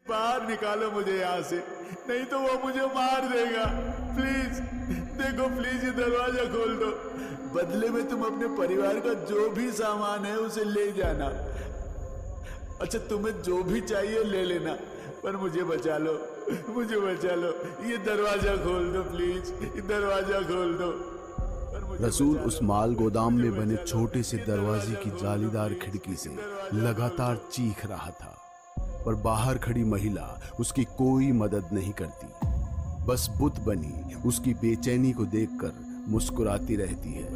बाहर निकालो मुझे यहाँ से, नहीं तो वो मुझे मार देगा। प्लीज देखो, प्लीज ये दरवाजा खोल दो। बदले में तुम अपने परिवार का जो भी सामान है उसे ले जाना। अच्छा, तुम्हें जो भी चाहिए ले लेना, पर मुझे बचा लो, मुझे बचा लो। ये दरवाजा खोल दो प्लीज, ये दरवाजा खोल दो। रसूल उस माल गोदाम में बने छोटे से दरवाजे की जालीदार खिड़की से लगातार चीख रहा था, पर बाहर खड़ी महिला उसकी कोई मदद नहीं करती। बस बुत बनी उसकी बेचैनी को देखकर मुस्कुराती रहती है।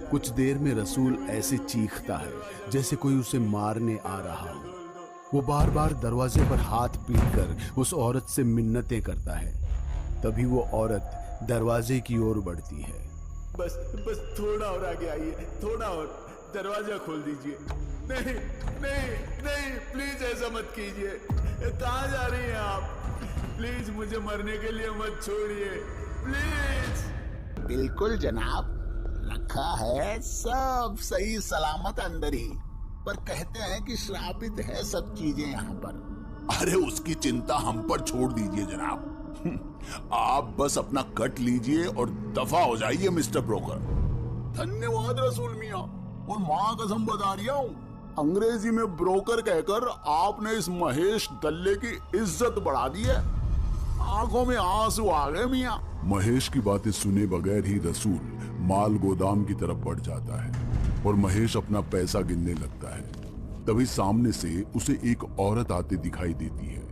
कुछ देर में रसूल ऐसे चीखता है जैसे कोई उसे मारने आ रहा हो। वो बार बार दरवाजे पर हाथ पीटकर उस औरत से मिन्नतें करता है। तभी वो औरत दरवाजे की ओर बढ़ती है। बस बस थोड़ा और आगे आइए, थोड़ा और, दरवाजा खोल दीजिए। नहीं नहीं नहीं, प्लीज ऐसा मत कीजिए। कहाँ जा रही हैं आप? प्लीज मुझे मरने के लिए मत छोड़िए, प्लीज। बिल्कुल जनाब, रखा है सब सही सलामत अंदर ही, पर कहते हैं कि श्रापित है सब चीजें यहाँ पर। अरे उसकी चिंता हम पर छोड़ दीजिए जनाब। आप बस अपना कट लीजिए और दफा हो जाइए मिस्टर ब्रोकर। धन्यवाद रसूल मियाँ, और माँ कसम बता रहा हूँ, अंग्रेजी में ब्रोकर कहकर आपने इस महेश दल्ले की इज्जत बढ़ा दी है। आंखों में आंसू आ गए मियाँ। महेश की बातें सुने बगैर ही रसूल माल गोदाम की तरफ बढ़ जाता है और महेश अपना पैसा गिनने लगता है। तभी सामने से उसे एक औरत आते दिखाई देती है।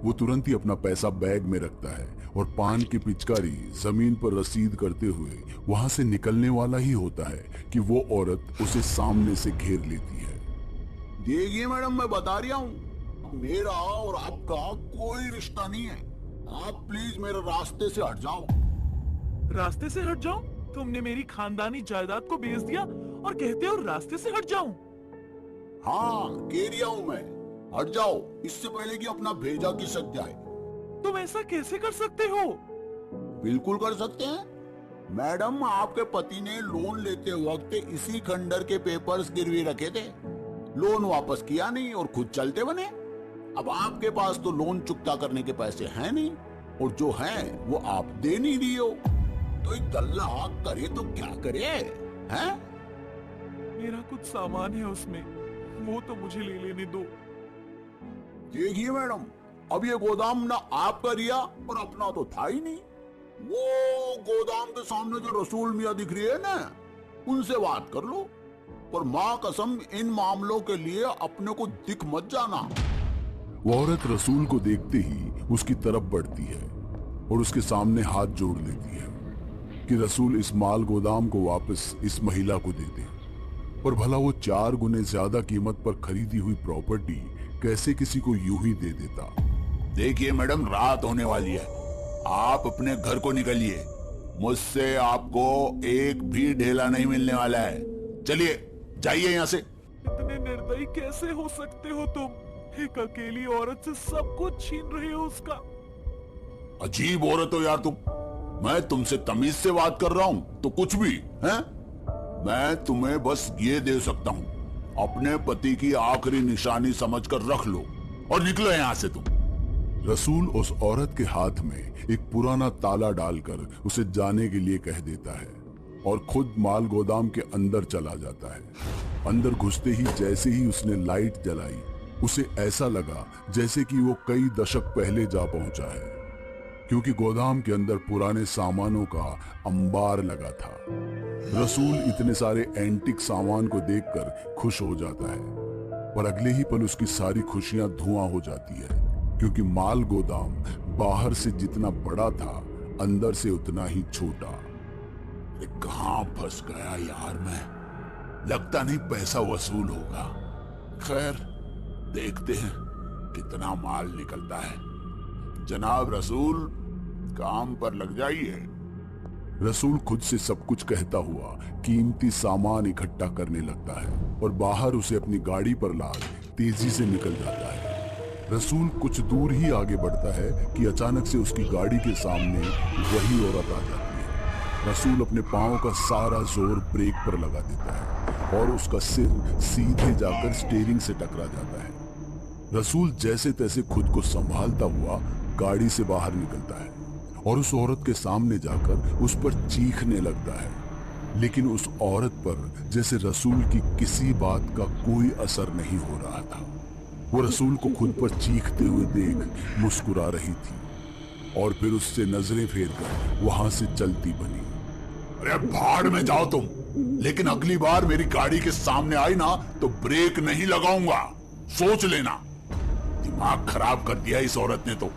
वो तुरंत ही अपना पैसा बैग में रखता है और पान की पिचकारी जमीन पर रसीद करते हुए वहां से निकलने वाला ही होता है कि वो औरत उसे सामने से घेर लेती है। देखिए मैडम, मैं बता रहा हूँ, मेरा और आपका कोई रिश्ता नहीं है। आप प्लीज मेरे रास्ते से हट जाओ। रास्ते से हट जाऊं? तुमने मेरी खानदानी जायदाद को बेच दिया और कहते हो रास्ते से हट जाऊं? हाँ, कह रहा हूँ मैं, हट जाओ, इससे पहले कि अपना भेजा की सक जाए। तुम ऐसा कैसे कर सकते हो? बिल्कुल कर सकते हैं मैडम। आपके पति ने लोन लेते वक्त इसी खंडर के पेपर्स गिरवी रखे थे। लोन वापस किया नहीं और खुद चलते बने। अब आपके पास तो लोन चुकता करने के पैसे हैं नहीं, और जो हैं वो आप दे नहीं दिए हो। तो एक दल्ला करे तो क्या करे, हैं? मेरा कुछ सामान है उसमें, वो तो मुझे ले लेने दो। देखिए मैडम, अब ये गोदाम ना आपका रिया और अपना तो था ही नहीं। वो गोदाम के सामने जो रसूल मियाँ दिख रही है ना, उनसे बात कर लो। पर माँ कसम, इन मामलों के लिए अपने को दिख मत जाना। वो औरत रसूल को देखते ही उसकी तरफ बढ़ती है और उसके सामने हाथ जोड़ लेती है कि रसूल इस माल गोदाम को वापस इस महिला को दे दे। पर भला वो 4 गुने ज्यादा कीमत पर खरीदी हुई प्रॉपर्टी कैसे किसी को यूं ही दे देता? देखिए मैडम, रात होने वाली है, आप अपने घर को निकलिए। मुझसे आपको एक भी ढेला नहीं मिलने वाला है। चलिए जाइए यहाँ से। इतने निर्दयी कैसे हो सकते हो तुम? एक अकेली औरत से सब कुछ छीन रहे हो उसका। अजीब औरत हो यार तुम। मैं तुमसे तमीज से बात कर रहा हूँ तो कुछ भी है। मैं तुम्हें बस ये दे सकता हूँ, अपने पति की आखिरी निशानी समझकर रख लो और निकलो यहाँ से तुम। रसूल उस औरत के हाथ में एक पुराना ताला डालकर उसे जाने के लिए कह देता है और खुद माल गोदाम के अंदर चला जाता है। अंदर घुसते ही जैसे ही उसने लाइट जलाई, उसे ऐसा लगा जैसे कि वो कई दशक पहले जा पहुंचा है, क्योंकि गोदाम के अंदर पुराने सामानों का अंबार लगा था। रसूल इतने सारे एंटिक सामान को देखकर खुश हो जाता है, पर अगले ही पल उसकी सारी खुशियां धुआं हो जाती है, क्योंकि माल गोदाम बाहर से जितना बड़ा था, अंदर से उतना ही छोटा। कहाँ फंस गया यार मैं, लगता नहीं पैसा वसूल होगा। खैर देखते हैं कितना माल निकलता है। जनाब रसूल, काम पर लग जाइए। रसूल खुद से सब कुछ कहता हुआ कीमती सामान इकट्ठा करने लगता है और बाहर उसे अपनी गाड़ी पर लाद तेजी से निकल जाता है। रसूल कुछ दूर ही आगे बढ़ता है कि अचानक से उसकी गाड़ी के सामने वही औरत आ जाती है। रसूल अपने पांव का सारा जोर ब्रेक पर लगा देता है और उसका सिर सीधे जाकर स्टीयरिंग से टकरा जाता है। रसूल जैसे तैसे खुद को संभालता हुआ गाड़ी से बाहर निकलता है और उस औरत के सामने जाकर उस पर चीखने लगता है, लेकिन उस औरत पर जैसे रसूल की किसी बात का कोई असर नहीं हो रहा था। वो रसूल को खुद पर चीखते हुए देख मुस्कुरा रही थी और फिर उससे नजरें फेर कर वहां से चलती बनी। अरे भाड़ में जाओ तुम, लेकिन अगली बार मेरी गाड़ी के सामने आई ना तो ब्रेक नहीं लगाऊंगा, सोच लेना। दिमाग खराब कर दिया इस औरत ने तो।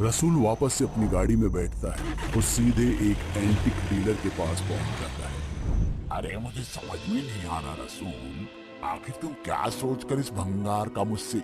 रसूल वापस से अपनी गाड़ी में बैठता है और सीधे एक एंटीक डीलर के पास पहुंच जाता है। अरे मुझे समझ में नहीं आ रहा रसूल, आखिर तुम क्या सोचकर इस भंगार का मुझसे